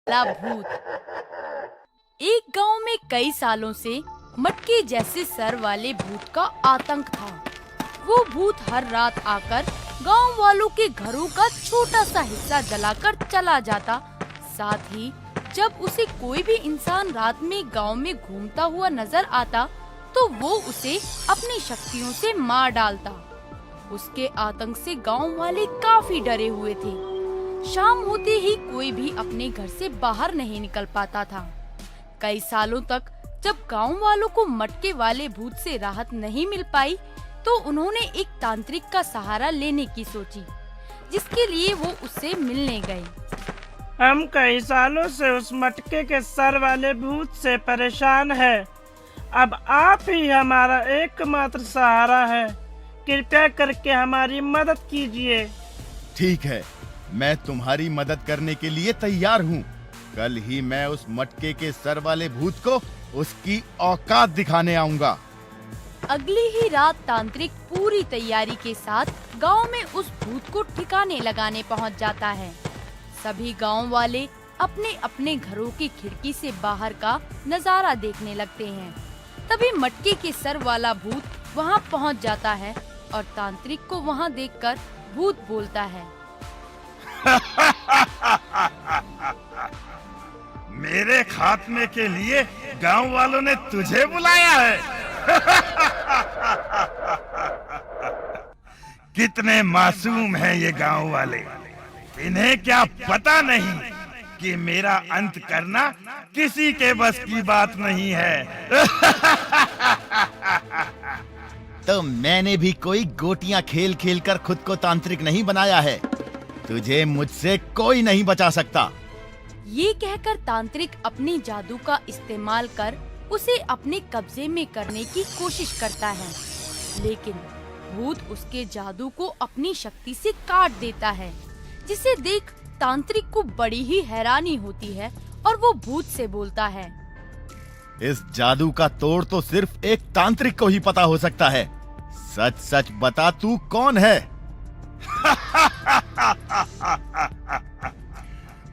वाला भूत। एक गांव में कई सालों से मटके जैसे सर वाले भूत का आतंक था। वो भूत हर रात आकर गांव वालों के घरों का छोटा सा हिस्सा जलाकर चला जाता। साथ ही जब उसे कोई भी इंसान रात में गांव में घूमता हुआ नजर आता तो वो उसे अपनी शक्तियों से मार डालता। उसके आतंक से गांव वाले काफी डरे हुए थे। शाम होते ही कोई भी अपने घर से बाहर नहीं निकल पाता था। कई सालों तक जब गांव वालों को मटके वाले भूत से राहत नहीं मिल पाई तो उन्होंने एक तांत्रिक का सहारा लेने की सोची, जिसके लिए वो उससे मिलने गए। हम कई सालों से उस मटके के सर वाले भूत से परेशान हैं। अब आप ही हमारा एकमात्र सहारा है। कृपया करके हमारी मदद कीजिए। ठीक है, मैं तुम्हारी मदद करने के लिए तैयार हूँ। कल ही मैं उस मटके के सर वाले भूत को उसकी औकात दिखाने आऊंगा। अगली ही रात तांत्रिक पूरी तैयारी के साथ गांव में उस भूत को ठिकाने लगाने पहुंच जाता है। सभी गांव वाले अपने अपने घरों की खिड़की से बाहर का नजारा देखने लगते हैं। तभी मटके के सर वाला भूत वहां पहुंच जाता है और तांत्रिक को वहां देखकर भूत बोलता है। मेरे खात्मे के लिए गांव वालों ने तुझे बुलाया है। कितने मासूम हैं ये गांव वाले। इन्हें क्या पता नहीं कि मेरा अंत करना किसी के बस की बात नहीं है। तो मैंने भी कोई गोटियां खेल खेल कर खुद को तांत्रिक नहीं बनाया है। तुझे मुझसे कोई नहीं बचा सकता। ये कहकर तांत्रिक अपने जादू का इस्तेमाल कर उसे अपने कब्जे में करने की कोशिश करता है, लेकिन भूत उसके जादू को अपनी शक्ति से काट देता है, जिसे देख तांत्रिक को बड़ी ही हैरानी होती है और वो भूत से बोलता है। इस जादू का तोड़ तो सिर्फ एक तांत्रिक को ही पता हो सकता है। सच सच बता, तू कौन है?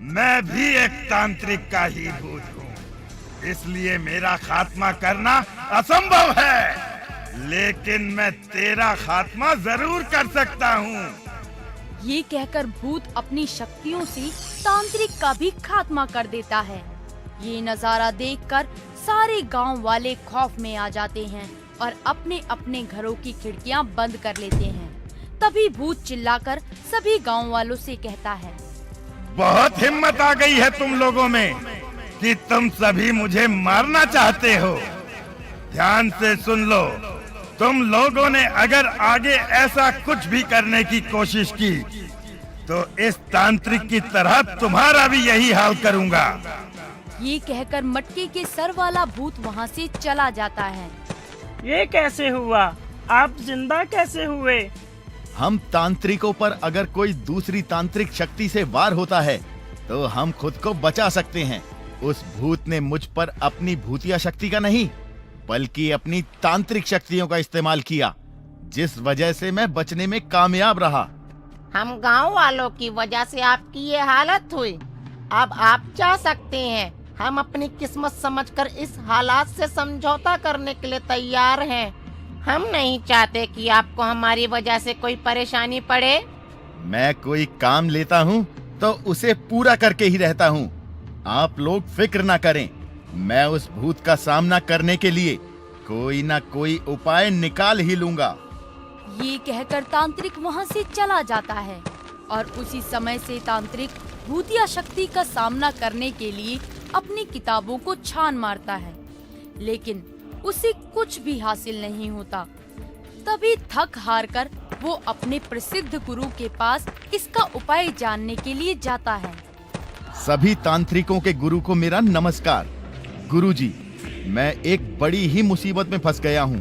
मैं भी एक तांत्रिक का ही भूत हूँ, इसलिए मेरा खात्मा करना असंभव है, लेकिन मैं तेरा खात्मा जरूर कर सकता हूँ। ये कहकर भूत अपनी शक्तियों से तांत्रिक का भी खात्मा कर देता है। ये नजारा देखकर सारे गांव वाले खौफ में आ जाते हैं और अपने अपने घरों की खिड़कियां बंद कर लेते हैं। तभी भूत चिल्लाकर सभी गांव वालों से कहता है। बहुत हिम्मत आ गई है तुम लोगों में कि तुम सभी मुझे मारना चाहते हो। ध्यान से सुन लो, तुम लोगों ने अगर आगे ऐसा कुछ भी करने की कोशिश की तो इस तांत्रिक की तरह तुम्हारा भी यही हाल करूंगा। ये कहकर मटके के सर वाला भूत वहाँ से चला जाता है। ये कैसे हुआ? आप जिंदा कैसे हुए? हम तांत्रिकों पर अगर कोई दूसरी तांत्रिक शक्ति से वार होता है तो हम खुद को बचा सकते हैं। उस भूत ने मुझ पर अपनी भूतिया शक्ति का नहीं बल्कि अपनी तांत्रिक शक्तियों का इस्तेमाल किया, जिस वजह से मैं बचने में कामयाब रहा। हम गांव वालों की वजह से आपकी ये हालत हुई। अब आप जा सकते हैं। हम अपनी किस्मत समझकर इस हालात से समझौता करने के लिए तैयार हैं। हम नहीं चाहते कि आपको हमारी वजह से कोई परेशानी पड़े। मैं कोई काम लेता हूँ तो उसे पूरा करके ही रहता हूँ। आप लोग फिक्र ना करें, मैं उस भूत का सामना करने के लिए कोई ना कोई उपाय निकाल ही लूंगा। ये कहकर तांत्रिक वहाँ से चला जाता है और उसी समय से तांत्रिक भूतिया शक्ति का सामना करने के लिए अपनी किताबों को छान मारता है, लेकिन उसे कुछ भी हासिल नहीं होता। तभी थक हार कर वो अपने प्रसिद्ध गुरु के पास इसका उपाय जानने के लिए जाता है। सभी तांत्रिकों के गुरु को मेरा नमस्कार। गुरुजी, मैं एक बड़ी ही मुसीबत में फंस गया हूँ।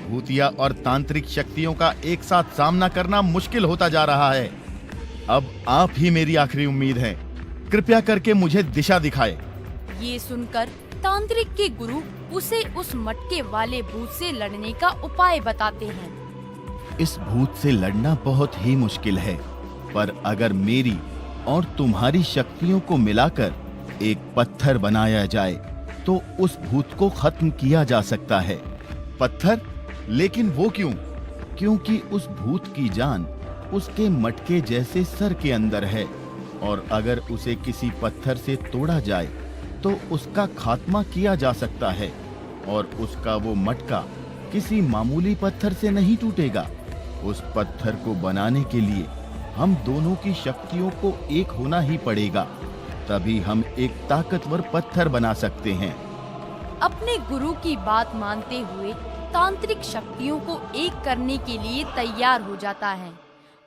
भूतिया और तांत्रिक शक्तियों का एक साथ सामना करना मुश्किल होता जा रहा है। अब आप ही मेरी आखिरी उम्मीद हैं। कृपया करके मुझे दिशा दिखाएं। ये सुनकर तांत्रिक के गुरु उसे उस मटके वाले भूत से लड़ने का उपाय बताते हैं। इस भूत से लड़ना बहुत ही मुश्किल है, पर अगर मेरी और तुम्हारी शक्तियों को मिलाकर एक पत्थर बनाया जाए तो उस भूत को खत्म किया जा सकता है। पत्थर? लेकिन वो क्यों? क्योंकि उस भूत की जान उसके मटके जैसे सर के अंदर है, और अगर उसे किसी पत्थर से तोड़ा जाए तो उसका खात्मा किया जा सकता है, और उसका वो मटका किसी मामूली पत्थर से नहीं टूटेगा। उस पत्थर को बनाने के लिए हम दोनों की शक्तियों को एक होना ही पड़ेगा, तभी हम एक ताकतवर पत्थर बना सकते हैं। अपने गुरु की बात मानते हुए तांत्रिक शक्तियों को एक करने के लिए तैयार हो जाता है,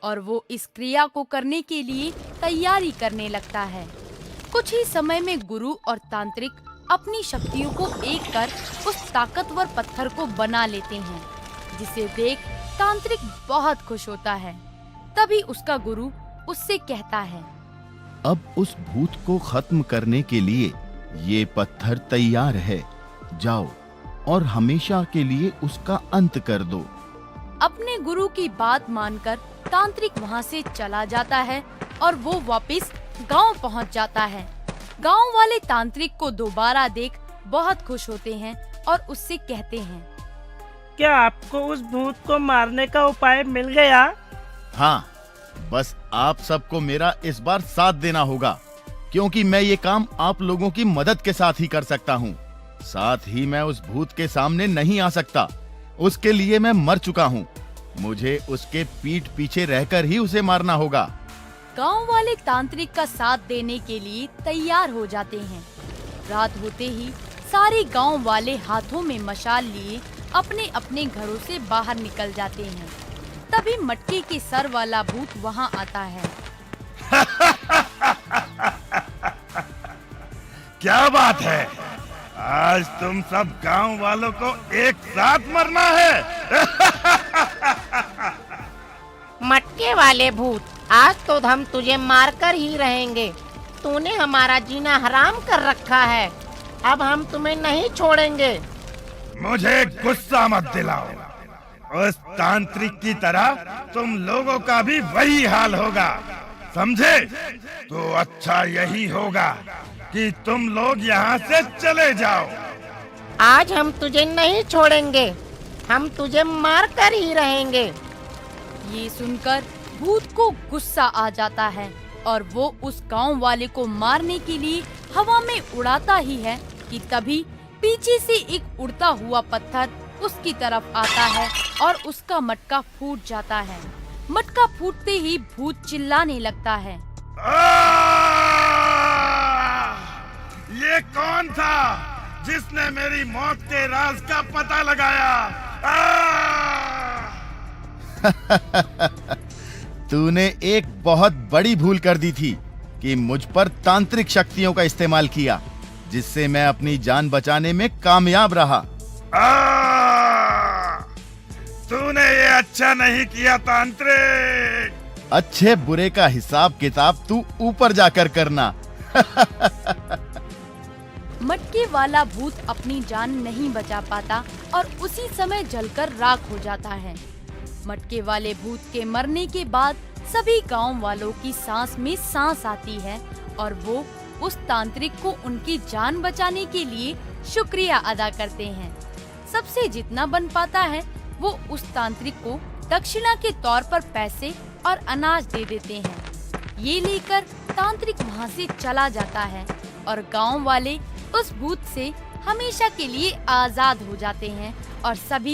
और वो इस क्रिया को करने के लिए तैयारी करने लगता है। कुछ ही समय में गुरु और तांत्रिक अपनी शक्तियों को एक कर उस ताकतवर पत्थर को बना लेते हैं, जिसे देख तांत्रिक बहुत खुश होता है। तभी उसका गुरु उससे कहता है, अब उस भूत को खत्म करने के लिए ये पत्थर तैयार है। जाओ और हमेशा के लिए उसका अंत कर दो। अपने गुरु की बात मानकर तांत्रिक वहाँ से चला जाता है और वो वापस गांव पहुँच जाता है। गांव वाले तांत्रिक को दोबारा देख बहुत खुश होते हैं और उससे कहते हैं, क्या आपको उस भूत को मारने का उपाय मिल गया? हाँ, बस आप सबको मेरा इस बार साथ देना होगा, क्योंकि मैं ये काम आप लोगों की मदद के साथ ही कर सकता हूँ। साथ ही मैं उस भूत के सामने नहीं आ सकता, उसके लिए मैं मर चुका हूँ। मुझे उसके पीठ पीछे रहकर ही उसे मारना होगा। गांव वाले तांत्रिक का साथ देने के लिए तैयार हो जाते हैं। रात होते ही सारे गांव वाले हाथों में मशाल लिए अपने अपने घरों से बाहर निकल जाते हैं। तभी मटके के सर वाला भूत वहां आता है। क्या बात है, आज तुम सब गांव वालों को एक साथ मरना है। मटके वाले भूत, आज तो हम तुझे मारकर ही रहेंगे। तूने हमारा जीना हराम कर रखा है, अब हम तुम्हें नहीं छोड़ेंगे। मुझे गुस्सा मत दिलाओ, उस तांत्रिक की तरह तुम लोगों का भी वही हाल होगा, समझे? तो अच्छा यही होगा कि तुम लोग यहाँ से चले जाओ। आज हम तुझे नहीं छोड़ेंगे, हम तुझे मार कर ही रहेंगे। ये सुनकर भूत को गुस्सा आ जाता है और वो उस गांव वाले को मारने के लिए हवा में उड़ाता ही है कि तभी पीछे से एक उड़ता हुआ पत्थर उसकी तरफ आता है और उसका मटका फूट जाता है। मटका फूटते ही भूत चिल्लाने लगता है, ये कौन था जिसने मेरी मौत के राज का पता लगाया? तूने एक बहुत बड़ी भूल कर दी थी कि मुझ पर तांत्रिक शक्तियों का इस्तेमाल किया, जिससे मैं अपनी जान बचाने में कामयाब रहा। तूने ये अच्छा नहीं किया तांत्रिक। अच्छे बुरे का हिसाब किताब तू ऊपर जाकर करना। मटके वाला भूत अपनी जान नहीं बचा पाता और उसी समय जलकर राख हो जाता है। मटके वाले भूत के मरने के बाद सभी गांव वालों की सांस में सांस आती है और वो उस तांत्रिक को उनकी जान बचाने के लिए शुक्रिया अदा करते हैं। सबसे जितना बन पाता है वो उस तांत्रिक को दक्षिणा के तौर पर पैसे और अनाज दे देते हैं। ये लेकर तांत्रिक वहाँ से चला जाता है और गांव वाले उस भूत से हमेशा के लिए आजाद हो जाते हैं और सभी